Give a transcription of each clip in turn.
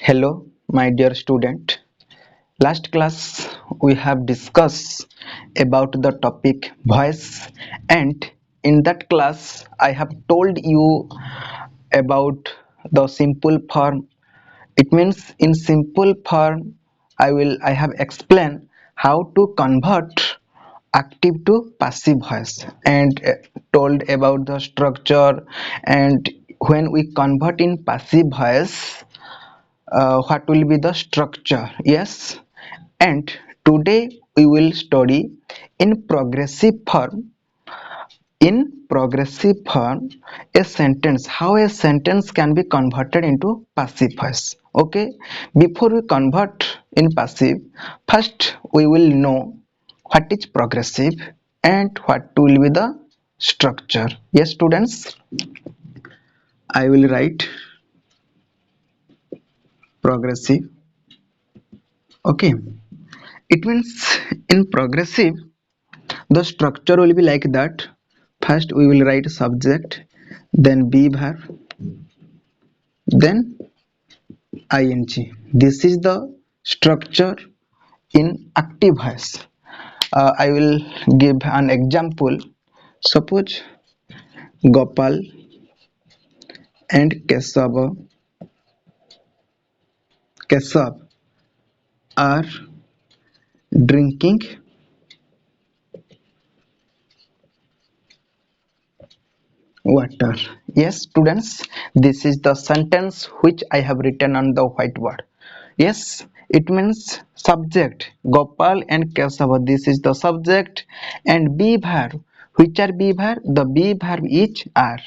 Hello, my dear student. Last class we have discussed about the topic voice, and in that class I have told you about the simple form. It means in simple form I have explained how to convert active to passive voice and told about the structure, and when we convert in passive voice, what will be the structure. Yes, and today we will study in progressive form. In progressive form, a sentence, how a sentence can be converted into passive voice. Okay, before we convert in passive, first we will know what is progressive and what will be the structure. Yes students, I will write progressive. Okay, it means in progressive the structure will be like that. First we will write subject, then be verb, then ing. This is the structure in active voice. I will give an example. Suppose Gopal and Keshav are drinking water. Yes students, this is the sentence which I have written on the whiteboard. Yes, it means subject Gopal and Kesava. This is the subject, and be verb. Which are be verb? The be verb is are.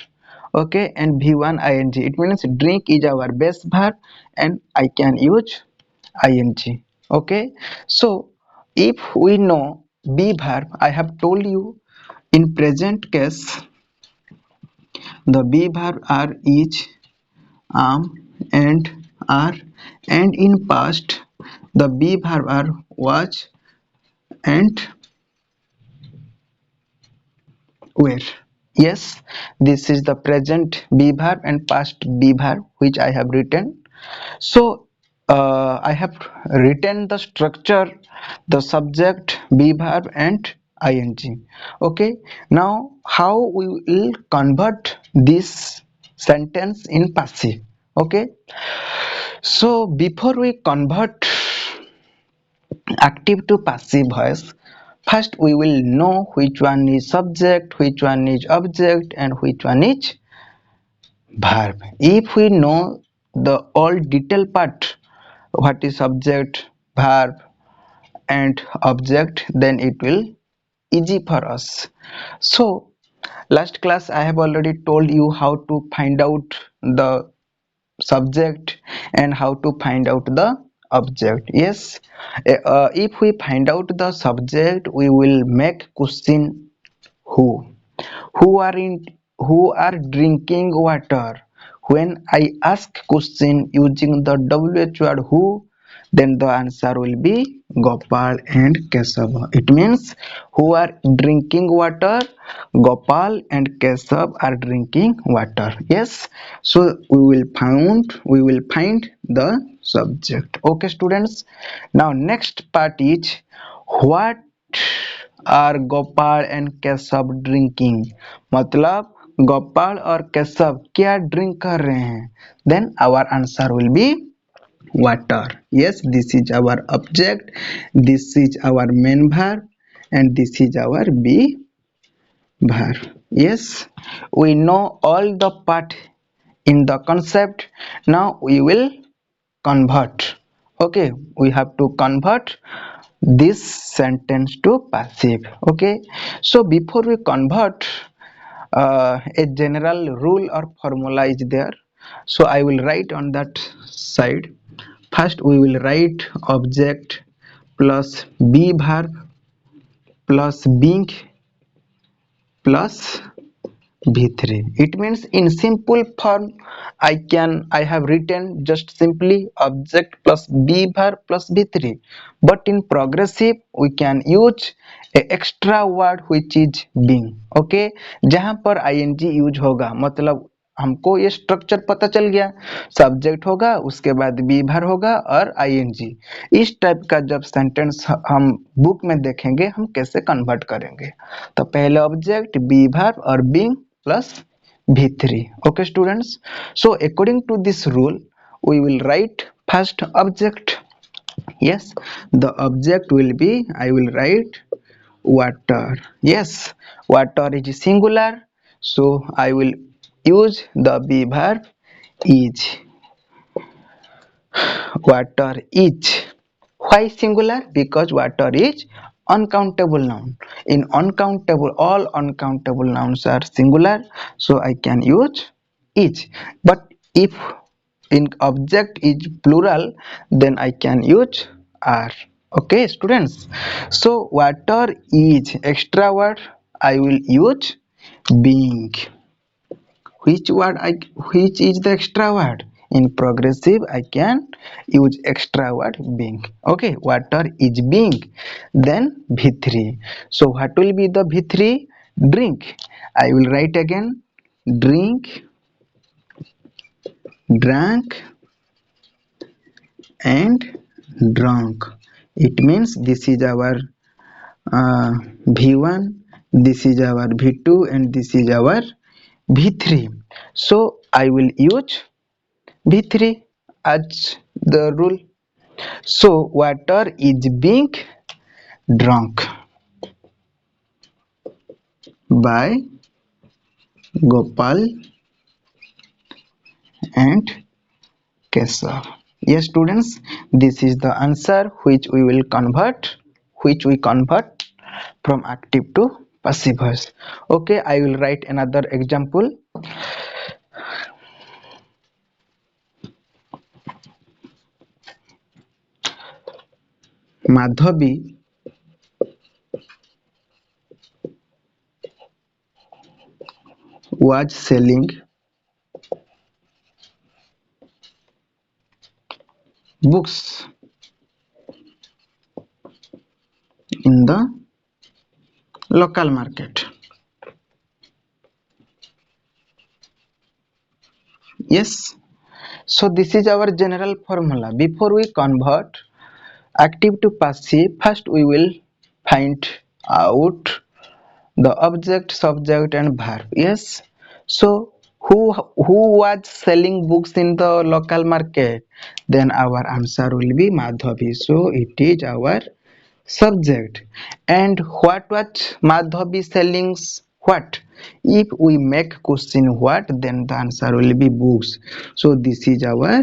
Okay, and V1 ing. It means drink is our best verb, and I can use ing. Okay, so if we know be verb, I have told you in present case the be verb are is, am, and are, and in past the be verb are was and were. Yes, this is the present be verb and past be verb which I have written. So I have written the structure, the subject, be verb and ing. Okay, now how we will convert this sentence in passive. Okay, so before we convert active to passive voice, first we will know which one is subject, which one is object, and which one is verb. If we know the all detail part, what is subject, verb, and object, then it will easy for us. So last class I have already told you how to find out the subject and how to find out the object. Yes, if we find out the subject, we will make question who are in, who are drinking water. When I ask question using the wh word who, then the answer will be Gopal and Keshav. It means who are drinking water, Gopal and Keshav are drinking water. Yes, so we will find the subject. Okay students, now next part is what are Gopal and Keshav drinking, मतलब गोपाल और केशव क्या drink कर रहे हैं. Then our answer will be water. Yes, this is our object, this is our main verb, and this is our be verb. Yes, we know all the part in the concept. Now we will convert. Okay, we have to convert this sentence to passive. Okay, so before we convert, a general rule or formula is there, so I will write on that side. First we will write object plus be verb plus being plus v3. It means in simple form I have written just simply object plus be verb plus v3, but in progressive we can use a extra word which is being. Okay, जहां पर ing use होगा, मतलब हमको ये structure पता चल गया। Subject होगा, उसके बाद बी भर होगा और आईएनजी। इस टाइप का जब सेंटेंस हम बुक में देखेंगे, हम कैसे कन्वर्ट करेंगे। तो पहले ऑब्जेक्ट, बी भर और being plus V3. Okay students, so according to this rule we will write first object. Yes, the object will be, I will write water. Yes, water is singular, so I will use the be verb is. Water is. Why singular? Because water is uncountable noun. In uncountable, all uncountable nouns are singular, so I can use is. But if in object is plural, then I can use are. Okay students, so water is extra word, I will use being. Which is the extra word? In progressive I can use extra word being. Okay, water is being. Then V3. So what will be the V3? Drink. I will write again, drink, drank and drunk. It means this is our V1, this is our V2 and this is our V3. So I will use V3 as the rule. So water is being drunk by Gopal and Keshav. Yes students, this is the answer which we convert from active to passive voice. Okay, I will write another example. Madhavi was selling books in the local market. Yes, so this is our general formula. Before we convert active to passive, first we will find out the object, subject and verb. Yes, so who was selling books in the local market? Then our answer will be Madhavi. So it is our subject. And what was Madhavi selling? What? If we make question what, then the answer will be books. So this is our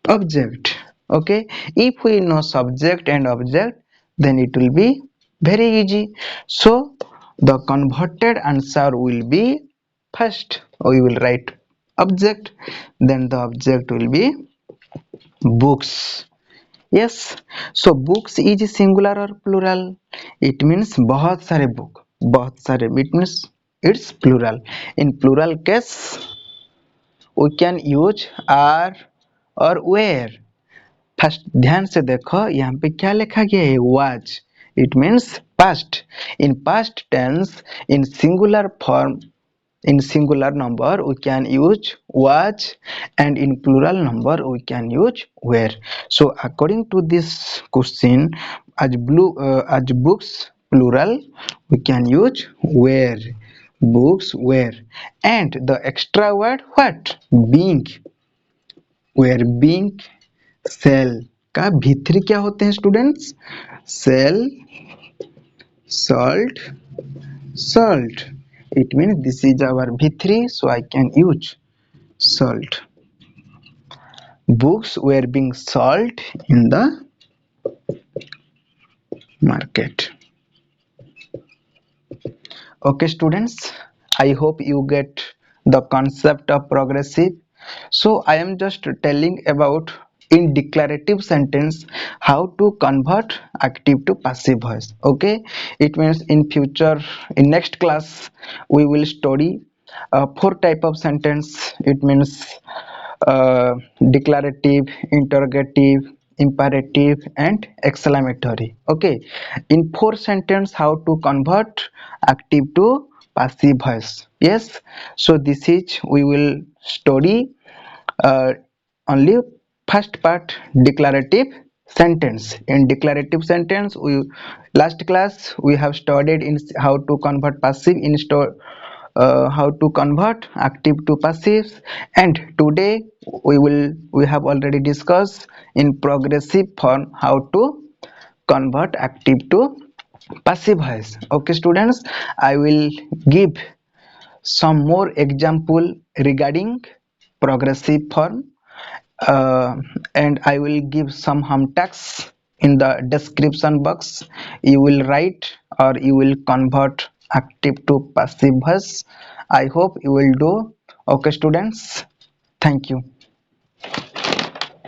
object. Okay, if we know subject and object, then it will be very easy. So the converted answer will be, first we will write object, then the object will be books. Yes, so books is singular or plural? It means बहुत सारे book, बहुत सारे, it means it's plural. In plural case we can use are और where. First ध्यान से देखो, यहाँ पे क्या लिखा गया है? was. It means past. In past tense, in singular form, in singular number we can use was, and in plural number we can use were. So according to this question, as books plural we can use were. Books were. And the extra word what? Being. Were being. Cell का भीतरी क्या होते हैं students? Cell, salt, salt. It means this is our V3, so I can use salt. Books were being sold in the market. Okay students, I hope you get the concept of progressive. So I am just telling about in declarative sentence how to convert active to passive voice. Okay, it means in future, in next class we will study four type of sentence. It means declarative, interrogative, imperative and exclamatory. Okay, in four sentence how to convert active to passive voice. Yes, so this is we will study uh, only first part, declarative sentence. In declarative sentence, we last class we have studied in how to convert passive in how to convert active to passive, and today we have already discussed in progressive form how to convert active to passive voice. Okay students, I will give some more example regarding progressive form, uh, and I will give some hum tags in the description box. You will write or you will convert active to passive voice. I hope you will do. Okay students, thank you.